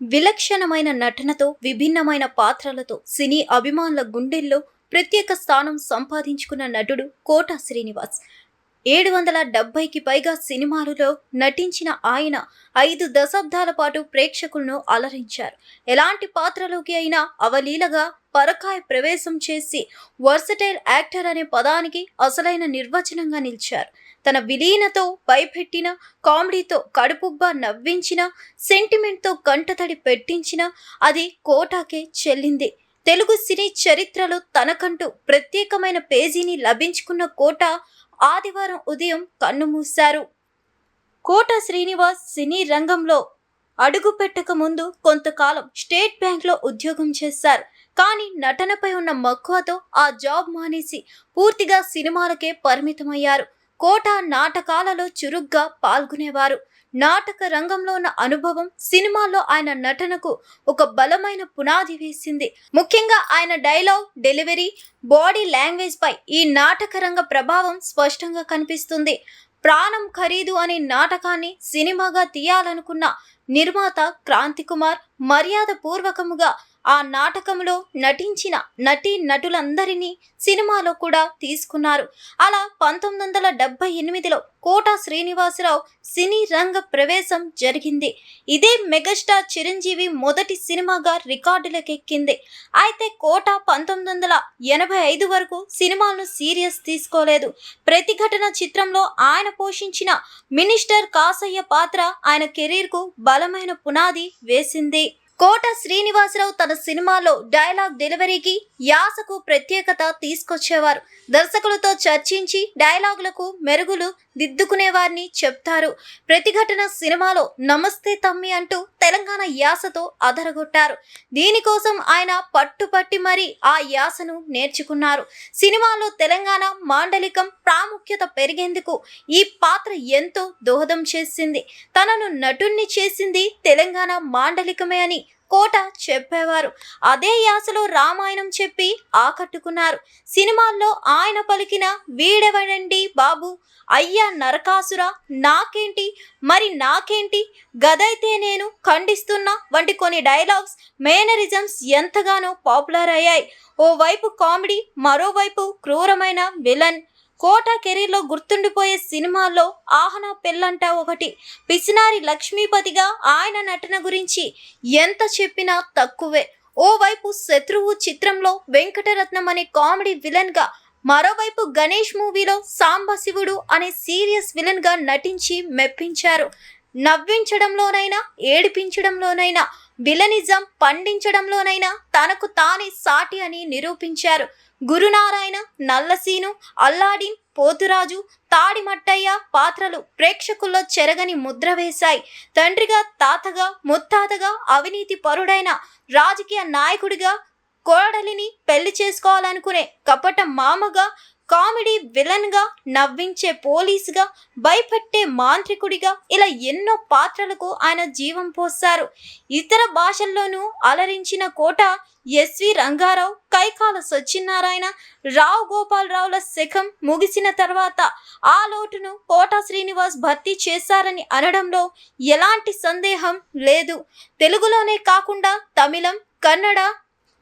విలక్షణమైన నటనతో విభిన్నమైన పాత్రలతో సినీ అభిమానుల గుండెల్లో ప్రత్యేక స్థానం సంపాదించుకున్న నటుడు కోట శ్రీనివాస్. 770కి పైగా సినిమాలలో నటించిన ఆయన 5 దశాబ్దాల పాటు ప్రేక్షకులను అలరించారు. ఎలాంటి పాత్రలోకి అయినా అవలీలగా పరకాయ ప్రవేశం చేసి వర్సటైల్ యాక్టర్ అనే పదానికి అసలైన నిర్వచనంగా నిలిచారు. తన విలీనతో భయపెట్టిన, కామెడీతో కడుపుబ్బా నవ్వించిన, సెంటిమెంట్తో కంటతడి పెట్టించిన అది కోటాకే చెల్లింది. తెలుగు సినీ చరిత్రలో తనకంటూ ప్రత్యేకమైన పేజీని లభించుకున్న కోట ఆదివారం ఉదయం కన్నుమూశారు. కోట శ్రీనివాస్ సినీ రంగంలో అడుగు పెట్టక ముందు కొంతకాలం స్టేట్ బ్యాంక్లో ఉద్యోగం చేశారు. కానీ నటనపై ఉన్న మక్కువతో ఆ జాబ్ మానేసి పూర్తిగా సినిమాలకే పరిమితమయ్యారు. కోట నాటకాలలో చురుగ్గా పాల్గొనేవారు. నాటక రంగంలో ఉన్న అనుభవం సినిమాల్లో ఆయన నటనకు ఒక బలమైన పునాది వేసింది. ముఖ్యంగా ఆయన డైలాగ్ డెలివరీ, బాడీ లాంగ్వేజ్ పై ఈ నాటక రంగ ప్రభావం స్పష్టంగా కనిపిస్తుంది. ప్రాణం ఖరీదు అనే నాటకాన్ని సినిమాగా తీయాలనుకున్న నిర్మాత క్రాంతి కుమార్ మర్యాద పూర్వకముగా ఆ నాటకంలో నటించిన నటీ నటులందరినీ సినిమాలో కూడా తీసుకున్నారు. అలా 1978లో కోట శ్రీనివాసరావు సినీ రంగ ప్రవేశం జరిగింది. ఇదే మెగాస్టార్ చిరంజీవి మొదటి సినిమాగా రికార్డులకెక్కింది. అయితే కోట 1985 వరకు సినిమాలను సీరియస్ తీసుకోలేదు. ప్రతిఘటన చిత్రంలో ఆయన పోషించిన మినిస్టర్ కాసయ్య పాత్ర ఆయన కెరీర్కు బలమైన పునాది వేసింది. కోట శ్రీనివాసరావు తన సినిమాలో డైలాగ్ డెలివరీకి, యాసకు ప్రత్యేకత తీసుకొచ్చేవారు. దర్శకులతో చర్చించి డైలాగులకు మెరుగులు దిద్దుకునేవారిని చెప్తారు. ప్రతిఘటన సినిమాలో నమస్తే తమ్మి అంటూ తెలంగాణ యాసతో అదరగొట్టారు. దీనికోసం ఆయన పట్టుపట్టి మరీ ఆ యాసను నేర్చుకున్నారు. సినిమాలో తెలంగాణ మాండలికం ప్రాముఖ్యత పెరిగేందుకు ఈ పాత్ర ఎంతో దోహదం చేసింది. తనను నటుణ్ణి చేసింది తెలంగాణ మాండలికమే అని కోట చెప్పేవారు. అదే యాసలో రామాయణం చెప్పి ఆకట్టుకున్నారు. సినిమాల్లో ఆయన పలికిన వీడెవడండి బాబు, అయ్యా నరకాసుర, నాకేంటి మరి నాకేంటి, గదైతే నేను ఖండిస్తున్నా వంటి కొన్ని డైలాగ్స్, మేనరిజమ్స్ ఎంతగానో పాపులర్ అయ్యాయి. ఓవైపు కామెడీ, మరోవైపు క్రూరమైన విలన్. కోట కెరీర్లో గుర్తుండిపోయే సినిమాల్లో ఆహనా పెళ్ళంట ఒకటి. పిసినారి లక్ష్మీపతిగా ఆయన నటన గురించి ఎంత చెప్పినా తక్కువే. ఓవైపు శత్రువు చిత్రంలో వెంకటరత్నం అనే కామెడీ విలన్గా, మరోవైపు గణేష్ మూవీలో సాంబశివుడు అనే సీరియస్ విలన్గా నటించి మెప్పించారు. నవ్వించడంలోనైనా ఏడిపించడంలోనైనా, విలనిజం పండించడంలోనైనా తనకు తానే సాటి అని నిరూపించారు. గురునారాయణ, నల్లసీను, అల్లాడిన్, పోతురాజు, తాడిమట్టయ్య పాత్రలు ప్రేక్షకుల్లో చెరగని ముద్ర వేశాయి. తండ్రిగా, తాతగా, ముత్తాతగా, అవినీతి పరుడైన రాజకీయ నాయకుడిగా, కోడలిని పెళ్లి చేసుకోవాలనుకునే కపట మామగా, కామెడీ విలన్గా, నవ్వించే పోలీసుగా, భయపెట్టే మాంత్రికుడిగా, ఇలా ఎన్నో పాత్రలకు ఆయన జీవం పోశారు. ఇతర భాషల్లోనూ అలరించిన కోట ఎస్వి రంగారావు, కైకాల సత్యనారాయణ, రావు గోపాలరావుల శకం ముగిసిన తర్వాత ఆ లోటును కోట శ్రీనివాస్ భర్తీ చేశారని అనడంలో ఎలాంటి సందేహం లేదు. తెలుగులోనే కాకుండా తమిళం, కన్నడ,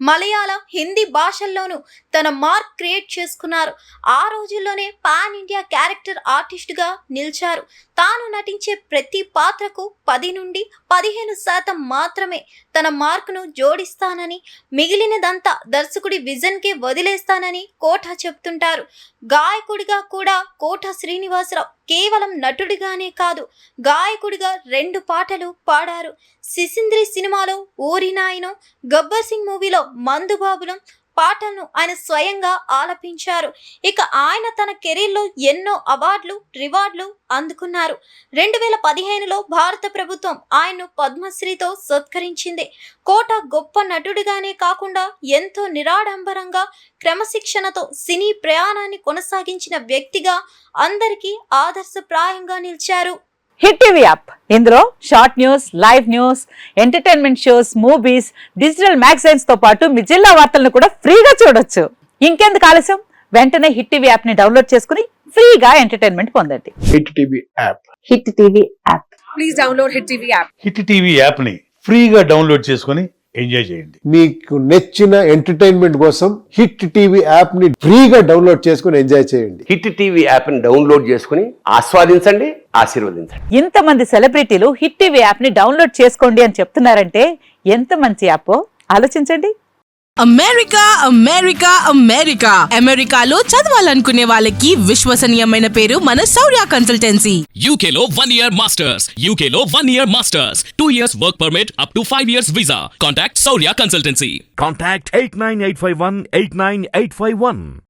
మలయాళం, హిందీ భాషల్లోనూ తన మార్క్ క్రియేట్ చేసుకున్నారు. ఆ రోజుల్లోనే పాన్ ఇండియా క్యారెక్టర్ ఆర్టిస్ట్గా నిలిచారు. తాను నటించే ప్రతి పాత్రకు 10 నుండి 15% మాత్రమే తన మార్కును జోడిస్తానని, మిగిలినదంతా దర్శకుడి విజన్కే వదిలేస్తానని కోట చెప్తుంటారు. గాయకుడిగా కూడా కోట శ్రీనివాసరావు కేవలం నటుడిగానే కాదు, గాయకుడిగా 2 పాటలు పాడారు. సిసింద్రి సినిమాలో ఊరి నాయనో, గబ్బర్ సింగ్ మూవీలో మందుబాబులం పాటలను ఆయన స్వయంగా ఆలపించారు. ఇక ఆయన తన కెరీర్లో ఎన్నో అవార్డులు, రివార్డులు అందుకున్నారు. 2015లో భారత ప్రభుత్వం ఆయన్ను పద్మశ్రీతో సత్కరించింది. కోట గొప్ప నటుడిగానే కాకుండా ఎంతో నిరాడంబరంగా, క్రమశిక్షణతో సినీ ప్రయాణాన్ని కొనసాగించిన వ్యక్తిగా అందరికీ ఆదర్శప్రాయంగా నిలిచారు. హిట్ టీవీ యాప్, ఇందులో short news, live news, entertainment shows, movies, digital magazines తో పాటు మీ జిల్లా వార్తలను కూడా ఫ్రీగా చూడొచ్చు. ఇంకెందుకు ఆలస్యం, వెంటనే హిట్ టీవీ యాప్ ని డౌన్లోడ్ చేసుకుని ఫ్రీగా ఎంటర్టైన్మెంట్ పొందండి. Hit TV app. Hit TV app. Please download Hit TV app. Hit TV యాప్ని ఫ్రీగా డౌన్లోడ్ చేసుకొని ఎంజాయ్ చేయండి. మీకు నచ్చిన ఎంటర్టైన్మెంట్ కోసం హిట్ టీవీ యాప్ ని ఫ్రీగా డౌన్లోడ్ చేసుకుని ఎంజాయ్ చేయండి. హిట్ టీవీ యాప్ ని డౌన్లోడ్ చేసుకుని ఆస్వాదించండి, ఆశీర్వదించండి. ఇంతమంది సెలబ్రిటీలు హిట్ టీవీ యాప్ ని డౌన్లోడ్ చేసుకోండి అని చెప్తున్నారంటే ఎంత మంచి యాప్ ఆలోచించండి. అమెరికా అమెరికా అమెరికా అమెరికాలో చదవాలనుకునే వాళ్ళకి విశ్వసనీయమైన పేరు మన శౌర్య consultancy. UK Law 1 Year Masters. UK Law 1 Year Masters. 2 years work permit up to 5 years visa. Contact Saurya Consultancy. Contact 89851 89851.